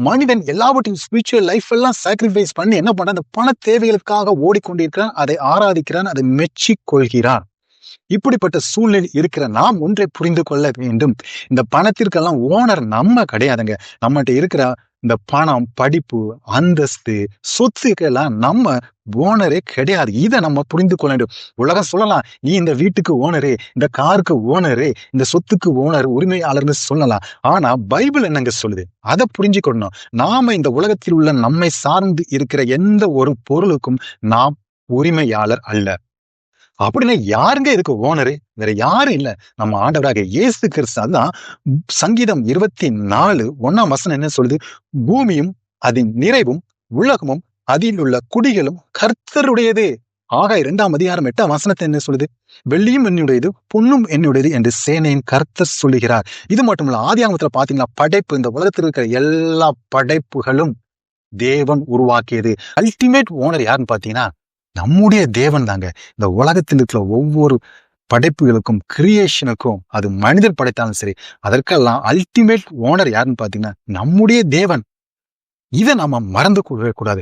மனிதன் எல்லாவற்றையும் spiritual life எல்லாம் சாக்ரிஃபைஸ் பண்ணி என்ன பண்றான், அந்த பண தேவைகளுக்காக ஓடிக்கொண்டிருக்கிறான், அதை ஆராதிக்கிறான், அதை மெச்சிக் கொள்கிறான். இப்படிப்பட்ட சூழ்நிலை இருக்கிற நாம் ஒன்றை புரிந்து கொள்ள வேண்டும். இந்த பணத்திற்கெல்லாம் ஓனர் நம்ம கிடையாதுங்க. நம்மகிட்ட இருக்கிற இந்த பணம், படிப்பு, அந்தஸ்து, சொத்துக்கெல்லாம் நம்ம ஓனரே கிடையாது. இதை நம்ம புரிந்து கொள்ள வேண்டும். உலகம் சொல்லலாம், நீ இந்த வீட்டுக்கு ஓனரு, இந்த காருக்கு ஓனரு, இந்த சொத்துக்கு ஓனர், உரிமையாளர்னு சொல்லலாம். ஆனா பைபிள் என்னங்க சொல்லுது? அதை புரிஞ்சுக்கணும். நாம இந்த உலகத்தில் உள்ள நம்மை சார்ந்து இருக்கிற எந்த ஒரு பொருளுக்கும் நாம் உரிமையாளர் அல்ல. அப்படின்னா யாருங்க இதுக்கு ஓனரு? வேற யாரும் இல்ல, நம்ம ஆண்டவராக இயேசு கிறிஸ்து. அதுதான் சங்கீதம் 24:1 என்ன சொல்லுது? பூமியும் அதன் நிறைவும் உலகமும் அதில் உள்ள குடிகளும் கர்த்தருடையது. ஆகாய் 2:8 என்ன சொல்லுது? வெள்ளியும் என்னுடையது, பொன்னும் என்னுடையது என்று சேனையின் கர்த்தர் சொல்லுகிறார். இது மட்டுமல்ல, ஆதியாகமத்துல பாத்தீங்கன்னா படைப்பு, இந்த உலகத்தில் இருக்கிற எல்லா படைப்புகளும் தேவன் உருவாக்கியது. அல்டிமேட் ஓனர் யாருன்னு பாத்தீங்கன்னா நம்முடைய தேவன் தாங்க. இந்த உலகத்தில் இருக்கிற ஒவ்வொரு படைப்புகளுக்கும், கிரியேஷனுக்கும், அது மனிதர் படைத்தாலும் சரி, அதற்கெல்லாம் அல்டிமேட் ஓனர் யாருன்னு பாத்தீங்கன்னா நம்முடைய தேவன். இதை நாம மறந்து கூடாது.